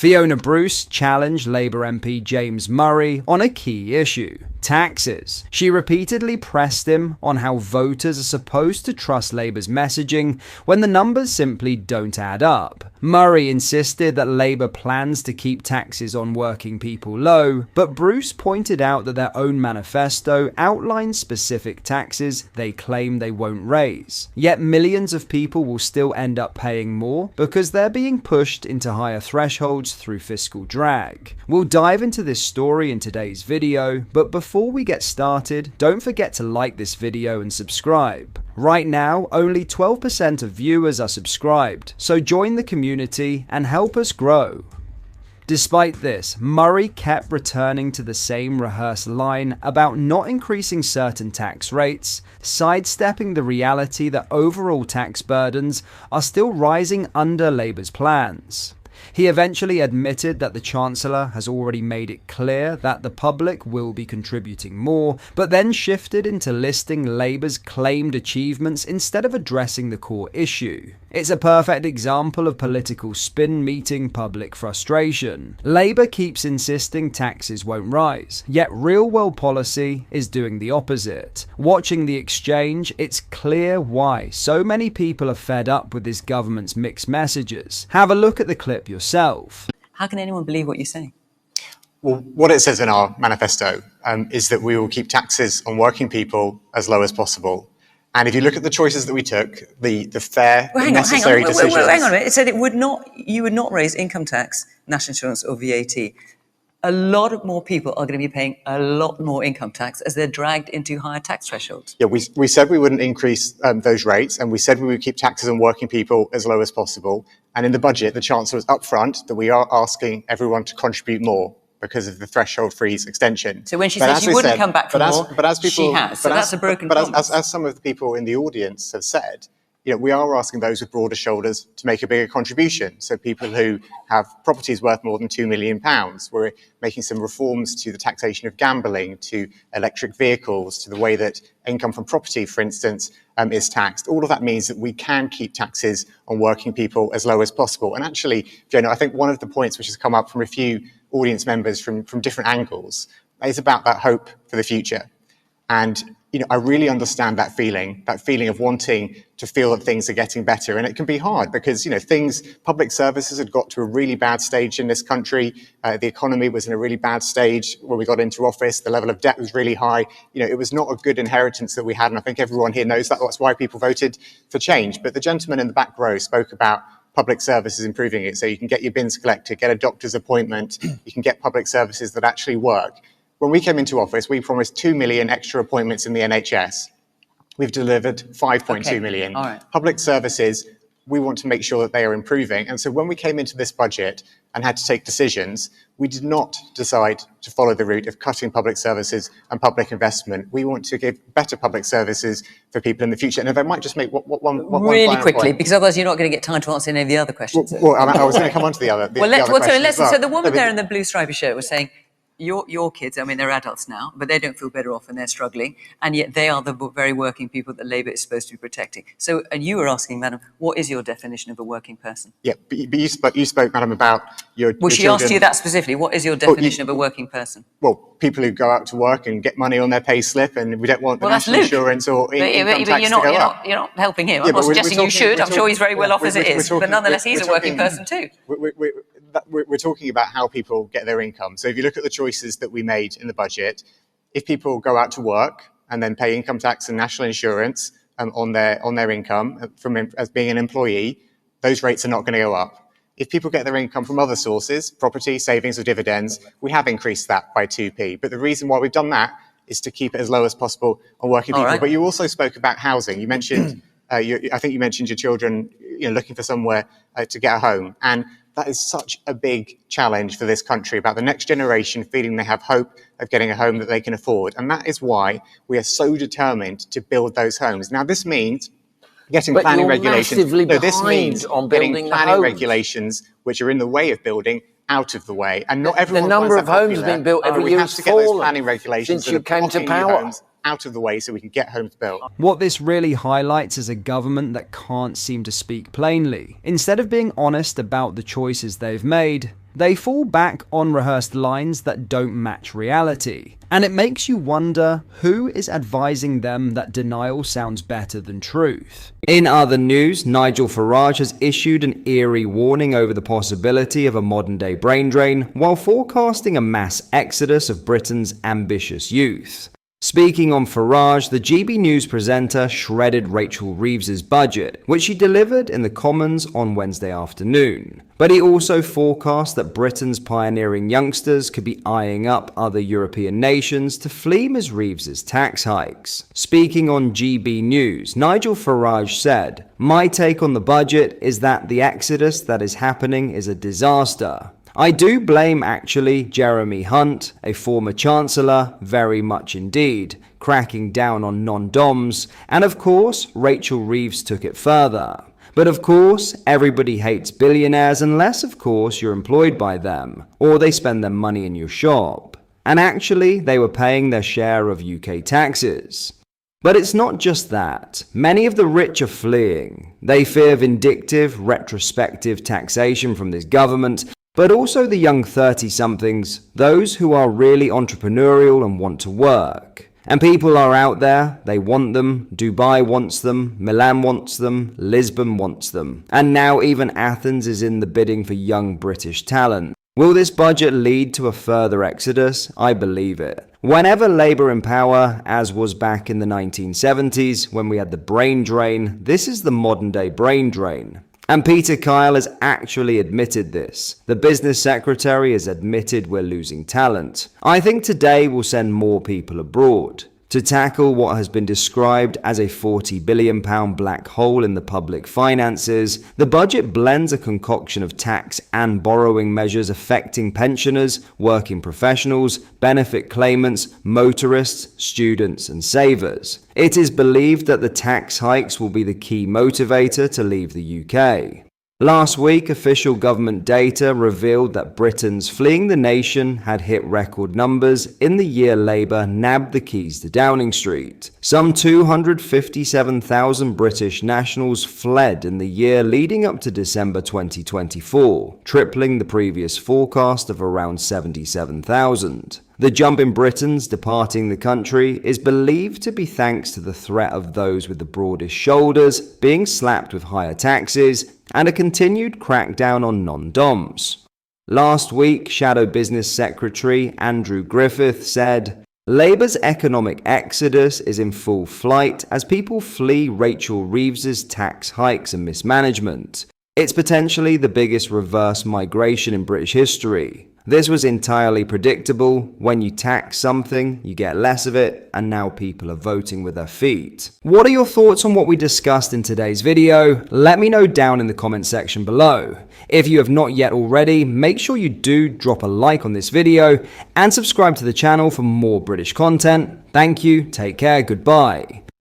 Fiona Bruce challenged Labour MP James Murray on a key issue: taxes. She repeatedly pressed him on how voters are supposed to trust Labour's messaging when the numbers simply don't add up. Murray insisted that Labour plans to keep taxes on working people low, but Bruce pointed out that their own manifesto outlines specific taxes they claim they won't raise. Yet millions of people will still end up paying more because they're being pushed into higher thresholds through fiscal drag. We'll dive into this story in today's video, but before we get started, don't forget to like this video and subscribe. Right now, only 12% of viewers are subscribed, so join the community and help us grow. Despite this, Murray kept returning to the same rehearsed line about not increasing certain tax rates, sidestepping the reality that overall tax burdens are still rising under Labour's plans. He eventually admitted that the Chancellor has already made it clear that the public will be contributing more, but then shifted into listing Labour's claimed achievements instead of addressing the core issue. It's a perfect example of political spin meeting public frustration. Labour keeps insisting taxes won't rise, yet real-world policy is doing the opposite. Watching the exchange, it's clear why so many people are fed up with this government's mixed messages. Have a look at the clip yourself. How can anyone believe what you're saying? Well, what it says in our manifesto is that we will keep taxes on working people as low as possible. And if you look at the choices that we took, the fair, necessary decisions... Hang on a minute. It said you would not raise income tax, national insurance or VAT. A lot more people are going to be paying a lot more income tax as they're dragged into higher tax thresholds. Yeah, we said we wouldn't increase those rates, and we said we would keep taxes on working people as low as possible. And in the budget, the Chancellor was upfront that we are asking everyone to contribute more because of the threshold freeze extension. So when she said she wouldn't come back for more, she has. So that's a broken promise. As some of the people in the audience have said, we are asking those with broader shoulders to make a bigger contribution. So people who have properties worth more than £2 million, we're making some reforms to the taxation of gambling, to electric vehicles, to the way that income from property, for instance, is taxed. All of that means that we can keep taxes on working people as low as possible. And actually, Fiona, I think one of the points which has come up from a few audience members from different angles is about that hope for the future. And I really understand that feeling of wanting to feel that things are getting better. And it can be hard because, public services had got to a really bad stage in this country. The economy was in a really bad stage when we got into office. The level of debt was really high. It was not a good inheritance that we had. And I think everyone here knows that. That's why people voted for change. But the gentleman in the back row spoke about public services improving it. So you can get your bins collected, get a doctor's appointment. You can get public services that actually work. When we came into office, we promised 2 million extra appointments in the NHS. We've delivered 5.2 million. All right. Public services, we want to make sure that they are improving. And so when we came into this budget and had to take decisions, we did not decide to follow the route of cutting public services and public investment. We want to give better public services for people in the future. And if I might just make one really quickly, point. Because otherwise you're not going to get time to answer any of the other questions. Well, I was going to come on to the other. So the woman there in the blue stripy shirt was saying, your kids, they're adults now, but they don't feel better off and they're struggling. And yet they are the very working people that Labour is supposed to be protecting. So, and you were asking, Madam, what is your definition of a working person? Yeah, but you spoke, Madam, about your she children. asked you that specifically. What is your definition of a working person? Well, people who go out to work and get money on their pay slip, and we don't want the national insurance or income tax to go up. You're not helping him. I'm not suggesting you should. I'm sure he's very well off as it is. But nonetheless, he's a working person too. We're talking about how people get their income. So if you look at the choices that we made in the budget, if people go out to work and then pay income tax and national insurance on their income as being an employee, those rates are not going to go up. If people get their income from other sources, property, savings or dividends, we have increased that by 2p. But the reason why we've done that is to keep it as low as possible on working people. Right. But you also spoke about housing. You mentioned, I think you mentioned your children looking for somewhere to get a home. And that is such a big challenge for this country, about the next generation feeling they have hope of getting a home that they can afford. And that is why we are so determined to build those homes. Now, this means getting planning regulations. No, this means on getting planning regulations which are in the way of building out of the way. And not everyone. The number of homes being built every year has fallen planning regulations since you came to power. out of the way so we can get homes built. What this really highlights is a government that can't seem to speak plainly. Instead of being honest about the choices they've made, they fall back on rehearsed lines that don't match reality. And it makes you wonder who is advising them that denial sounds better than truth. In other news, Nigel Farage has issued an eerie warning over the possibility of a modern-day brain drain while forecasting a mass exodus of Britain's ambitious youth. Speaking on Farage, the GB News presenter shredded Rachel Reeves's budget, which she delivered in the Commons on Wednesday afternoon. But he also forecast that Britain's pioneering youngsters could be eyeing up other European nations to flee Ms. Reeves's tax hikes. Speaking on GB News, Nigel Farage said, "My take on the budget is that the exodus that is happening is a disaster. I do blame, actually, Jeremy Hunt, a former Chancellor, very much indeed, cracking down on non-doms, and of course, Rachel Reeves took it further. But of course, everybody hates billionaires unless, of course, you're employed by them, or they spend their money in your shop. And actually, they were paying their share of UK taxes." But it's not just that. Many of the rich are fleeing. They fear vindictive, retrospective taxation from this government, but also the young 30-somethings, those who are really entrepreneurial and want to work. And people are out there, they want them, Dubai wants them, Milan wants them, Lisbon wants them. And now even Athens is in the bidding for young British talent. Will this budget lead to a further exodus? I believe it. Whenever Labour in power, as was back in the 1970s when we had the brain drain, this is the modern-day brain drain. And Peter Kyle has actually admitted this. The business secretary has admitted we're losing talent. I think today we'll send more people abroad to tackle what has been described as a £40 billion black hole in the public finances. The budget blends a concoction of tax and borrowing measures affecting pensioners, working professionals, benefit claimants, motorists, students, and savers. It is believed that the tax hikes will be the key motivator to leave the UK. Last week, official government data revealed that Britons fleeing the nation had hit record numbers in the year Labour nabbed the keys to Downing Street. Some 257,000 British nationals fled in the year leading up to December 2024, tripling the previous forecast of around 77,000. The jump in Britons departing the country is believed to be thanks to the threat of those with the broadest shoulders being slapped with higher taxes and a continued crackdown on non-doms. Last week, Shadow Business Secretary Andrew Griffith said, "Labour's economic exodus is in full flight as people flee Rachel Reeves's tax hikes and mismanagement. It's potentially the biggest reverse migration in British history. This was entirely predictable. When you tax something, you get less of it, and now people are voting with their feet." What are your thoughts on what we discussed in today's video? Let me know down in the comment section below. If you have not yet already, make sure you do drop a like on this video and subscribe to the channel for more British content. Thank you, take care, goodbye.